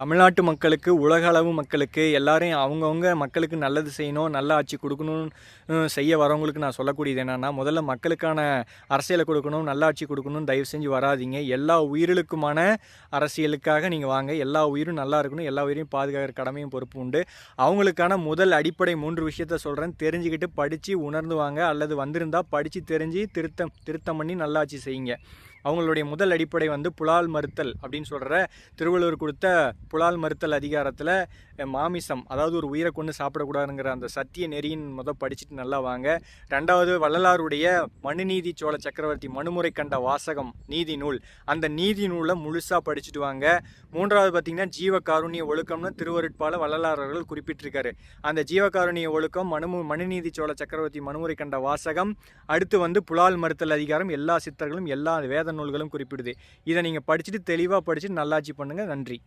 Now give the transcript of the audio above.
தமிழ்நாட்டு மக்களுக்கு, உலக அளவு மக்களுக்கு, எல்லாரையும் அவங்கவங்க மக்களுக்கு நல்லது செய்யணும், நல்ல ஆட்சி குடுக்கணும்னு செய்ய வரவங்களுக்கு நான் சொல்லக்கூடியது என்னன்னா, முதல்ல மக்களுக்கான அரசியல குடுக்கணும், நல்ல ஆட்சி குடுக்கணும்னு தயவு செஞ்சு வராதீங்க. எல்லா உயிர்களுக்குமான அரசியலுக்காக நீங்க வாங்க. எல்லா உயிரும் நல்லா இருக்கணும், எல்லா உயிரையும் பாதுகாக்கிற கடமையும் பொறுப்பும் உண்டு. அவங்களுக்கான முதல் அடிப்படை 3 விஷயத்த சொல்றேன். தெரிஞ்சுக்கிட்டு, படிச்சு உணர்ந்து வாங்க. அல்லது வந்திருந்தா படிச்சு தெரிஞ்சு திருத்தம் பண்ணி நல்லாட்சி செய்யுங்க. அவங்களுடைய முதல் அடிப்படை வந்து புலால் மறுத்தல் அப்படின்னு சொல்கிற திருவள்ளுவர் கொடுத்த புலால் மறுத்தல் அதிகாரத்தில் மாமிசம், அதாவது ஒரு உயிரை கொண்டு சாப்பிடக்கூடாதுங்கிற அந்த சத்திய நெறியின் படிச்சுட்டு நல்லா வாங்க. ரெண்டாவது, வள்ளலாருடைய மனுநீதி சோழ சக்கரவர்த்தி மனுமுறை கண்ட வாசகம் நீதி நூல், அந்த நீதி நூலை முழுசாக படிச்சுட்டு வாங்க. மூன்றாவது பார்த்திங்கன்னா ஜீவகாருண்ய ஒழுக்கம்னு திருவருட்பால வள்ளலார் அவர்கள் குறிப்பிட்டிருக்காரு. அந்த ஜீவகாருண்ய ஒழுக்கம் மனுநீதி சோழ சக்கரவர்த்தி மனுமுறை கண்ட வாசகம், அடுத்து வந்து புலால் மறுத்தல் அதிகாரம் எல்லா சித்தர்களும் எல்லா வேத நூல்களும் குறிப்பிடுது. இதை நீங்கள் படிச்சுட்டு தெளிவாக படிச்சுட்டு நல்லாட்சி பண்ணுங்கள். நன்றி.